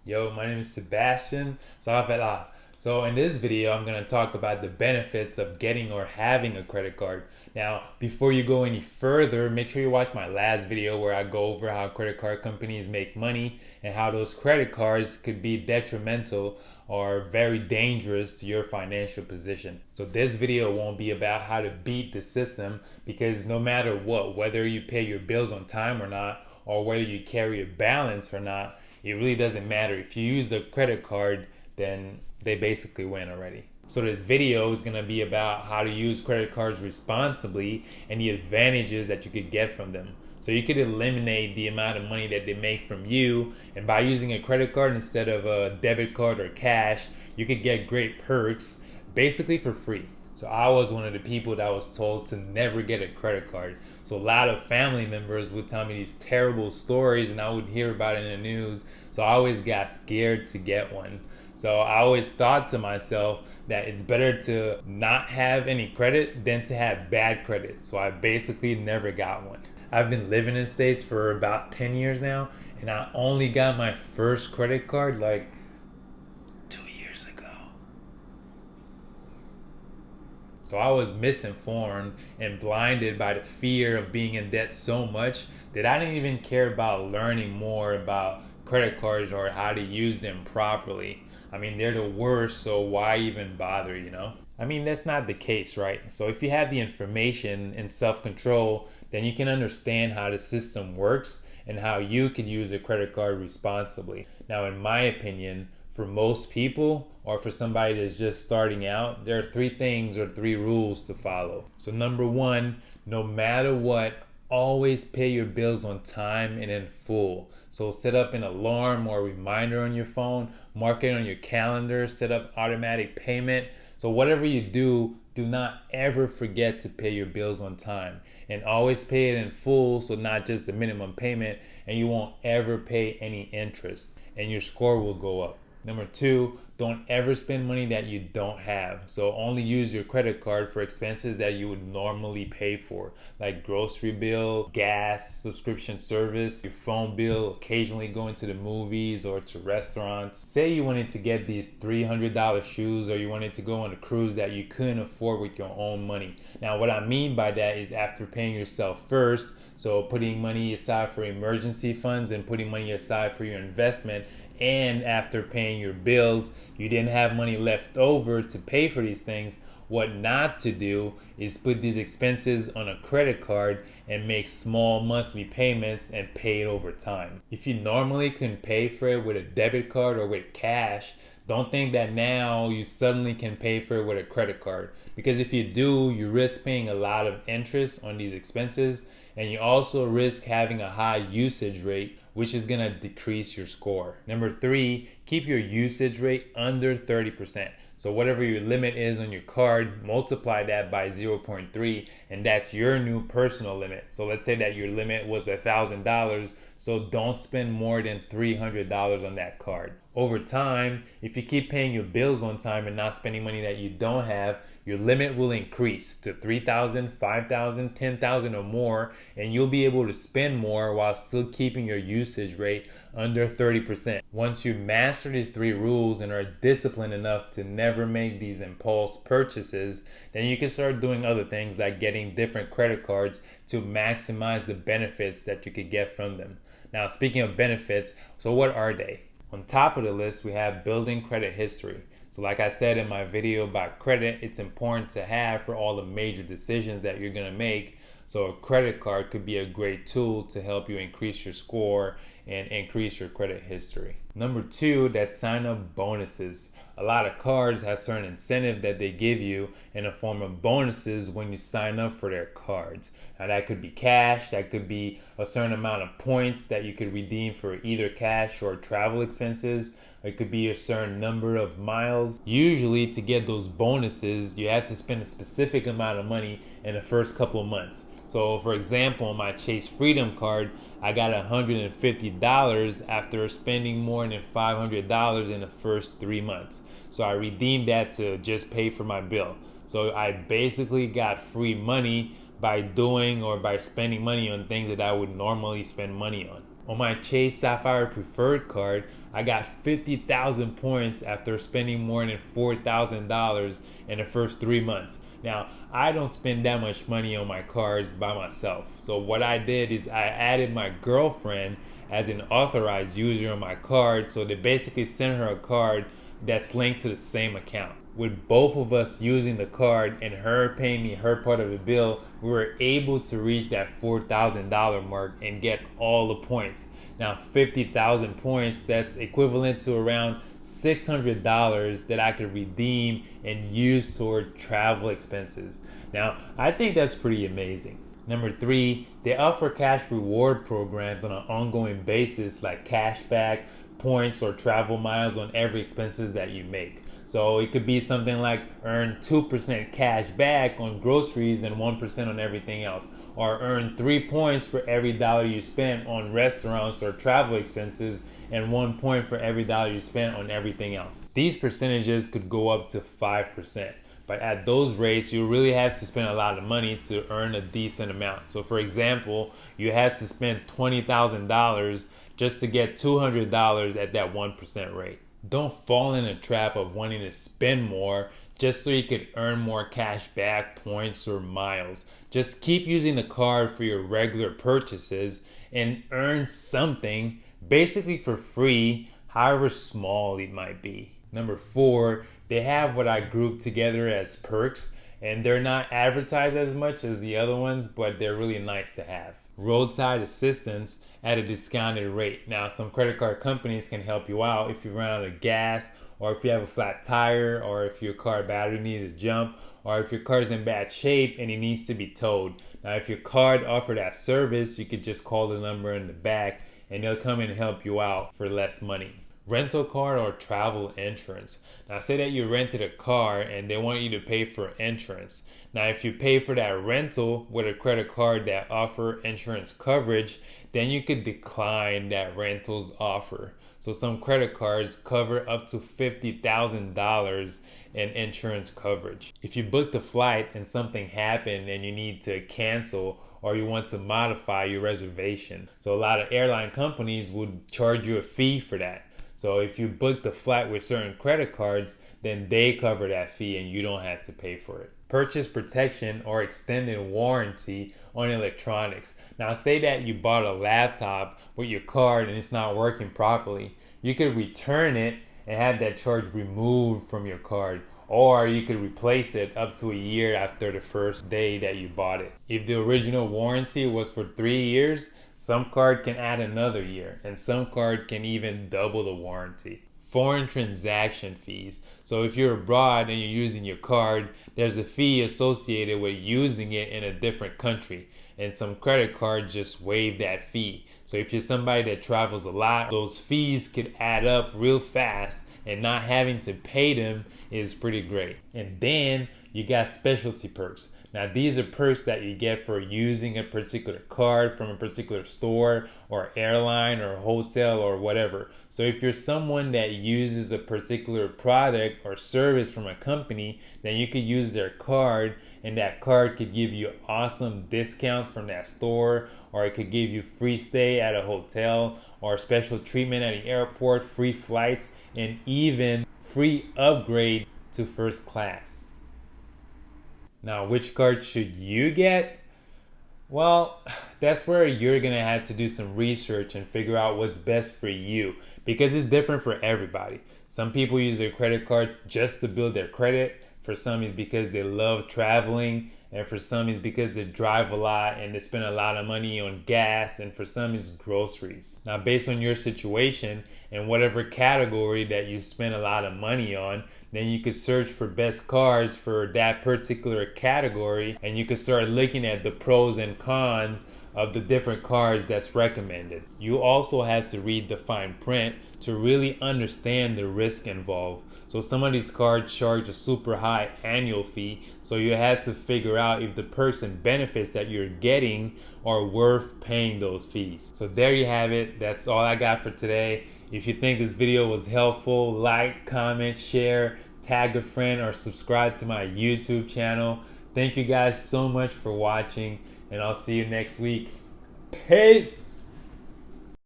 Yo, my name is Sebastian. So in this video, I'm going to talk about the benefits of getting or having a credit card. Now, before you go any further, make sure you watch my last video where I go over how credit card companies make money and how those credit cards could be detrimental or very dangerous to your financial position. So this video won't be about how to beat the system, because no matter what, whether you pay your bills on time or not, or whether you carry a balance or not, it really doesn't matter. If you use a credit card, then they basically win already. So this video is going to be about how to use credit cards responsibly and the advantages that you could get from them. So you could eliminate the amount of money that they make from you, and by using a credit card instead of a debit card or cash, you could get great perks basically for free. So I was one of the people that was told to never get a credit card. So a lot of family members would tell me these terrible stories and I would hear about it in the news. So I always got scared to get one. So I always thought to myself that it's better to not have any credit than to have bad credit. So I basically never got one. I've been living in the States for about 10 years now, and I only got my first credit card like 2 years ago. So I was misinformed and blinded by the fear of being in debt so much that I didn't even care about learning more about credit cards or how to use them properly. I mean, they're the worst, so why even bother? I mean, that's not the case, right? So if you have the information and self-control, then you can understand how the system works and how you can use a credit card responsibly. Now, in my opinion, for most people or for somebody that's just starting out, there are three things or three rules to follow. So number one, no matter what, always pay your bills on time and in full. So set up an alarm or a reminder on your phone, mark it on your calendar, set up automatic payment. So whatever you do, do not ever forget to pay your bills on time, and always pay it in full, so not just the minimum payment, and you won't ever pay any interest and your score will go up. Number two, don't ever spend money that you don't have. So only use your credit card for expenses that you would normally pay for, like grocery bill, gas, subscription service, your phone bill, occasionally going to the movies or to restaurants. Say you wanted to get these $300 shoes, or you wanted to go on a cruise that you couldn't afford with your own money. Now, what I mean by that is after paying yourself first, so putting money aside for emergency funds and putting money aside for your investment, and after paying your bills, you didn't have money left over to pay for these things, what not to do is put these expenses on a credit card and make small monthly payments and pay it over time. If you normally couldn't pay for it with a debit card or with cash, don't think that now you suddenly can pay for it with a credit card, because if you do, you risk paying a lot of interest on these expenses, and you also risk having a high usage rate, which is going to decrease your score. Number three, keep your usage rate under 30%. So whatever your limit is on your card, multiply that by 0.3, and that's your new personal limit. So let's say that your limit was $1,000, so don't spend more than $300 on that card. Over time, if you keep paying your bills on time and not spending money that you don't have, your limit will increase to $3,000, $5,000, $10,000 or more, and you'll be able to spend more while still keeping your usage rate under 30%. Once you master these three rules and are disciplined enough to never make these impulse purchases, then you can start doing other things like getting different credit cards to maximize the benefits that you could get from them. Now, speaking of benefits, so what are they? On top of the list, we have building credit history. So like I said in my video about credit, it's important to have for all the major decisions that you're going to make. So a credit card could be a great tool to help you increase your score and increase your credit history. Number two, that's sign up bonuses. A lot of cards have certain incentive that they give you in the form of bonuses when you sign up for their cards. Now that could be cash, that could be a certain amount of points that you could redeem for either cash or travel expenses. It could be a certain number of miles. Usually to get those bonuses, you have to spend a specific amount of money in the first couple of months. So for example, on my Chase Freedom card, I got $150 after spending more than $500 in the first 3 months. So I redeemed that to just pay for my bill. So I basically got free money by doing or by spending money on things that I would normally spend money on. On my Chase Sapphire Preferred card, I got 50,000 points after spending more than $4,000 in the first 3 months. Now, I don't spend that much money on my cards by myself. So what I did is I added my girlfriend as an authorized user on my card. So they basically sent her a card that's linked to the same account. With both of us using the card and her paying me her part of the bill, we were able to reach that $4,000 mark and get all the points. Now, 50,000 points, that's equivalent to around $600 that I could redeem and use toward travel expenses. Now, I think that's pretty amazing. Number 3, they offer cash reward programs on an ongoing basis like cashback, points, or travel miles on every expenses that you make. So it could be something like earn 2% cash back on groceries and 1% on everything else. Or earn 3 points for every dollar you spent on restaurants or travel expenses and 1 point for every dollar you spent on everything else. These percentages could go up to 5%. But at those rates, you really have to spend a lot of money to earn a decent amount. So for example, you had to spend $20,000 just to get $200 at that 1% rate. Don't fall in a trap of wanting to spend more just so you could earn more cash back, points, or miles. Just keep using the card for your regular purchases and earn something basically for free, however small it might be. Number 4, they have what I group together as perks, and they're not advertised as much as the other ones, but they're really nice to have. Roadside assistance at a discounted rate. Now, some credit card companies can help you out if you run out of gas, or if you have a flat tire, or if your car battery needs a jump, or if your car is in bad shape and it needs to be towed. Now, if your card offered that service, you could just call the number in the back and they'll come and help you out for less money. Rental car or travel insurance. Now, say that you rented a car and they want you to pay for insurance. Now, if you pay for that rental with a credit card that offer insurance coverage, then you could decline that rental's offer. So some credit cards cover up to $50,000 in insurance coverage. If you booked a flight and something happened and you need to cancel or you want to modify your reservation, so a lot of airline companies would charge you a fee for that. So if you book the flight with certain credit cards, then they cover that fee and you don't have to pay for it. Purchase protection or extended warranty on electronics. Now, say that you bought a laptop with your card and it's not working properly. You could return it and have that charge removed from your card, or you could replace it up to a year after the first day that you bought it. If the original warranty was for 3 years, some card can add another year, and some card can even double the warranty. Foreign transaction fees. So if you're abroad and you're using your card, there's a fee associated with using it in a different country, and some credit cards just waive that fee. So if you're somebody that travels a lot, those fees could add up real fast, and not having to pay them is pretty great. And then you got specialty perks. Now, these are perks that you get for using a particular card from a particular store or airline or hotel or whatever. So if you're someone that uses a particular product or service from a company, then you could use their card, and that card could give you awesome discounts from that store, or it could give you free stay at a hotel, or special treatment at an airport, free flights, and even free upgrade to first class. Now, which card should you get? Well, that's where you're going to have to do some research and figure out what's best for you, because it's different for everybody. Some people use their credit card just to build their credit. For some, it's because they love traveling. And for some, it's because they drive a lot and they spend a lot of money on gas. And for some, it's groceries. Now, based on your situation and whatever category that you spend a lot of money on, then you could search for best cards for that particular category, and you could start looking at the pros and cons of the different cards that's recommended. You also have to read the fine print to really understand the risk involved. So some of these cards charge a super high annual fee, so you have to figure out if the perks and benefits that you're getting are worth paying those fees. So there you have it. That's all I got for today. If you think this video was helpful, like, comment, share, tag a friend, or subscribe to my YouTube channel. Thank you guys so much for watching, and I'll see you next week. Peace!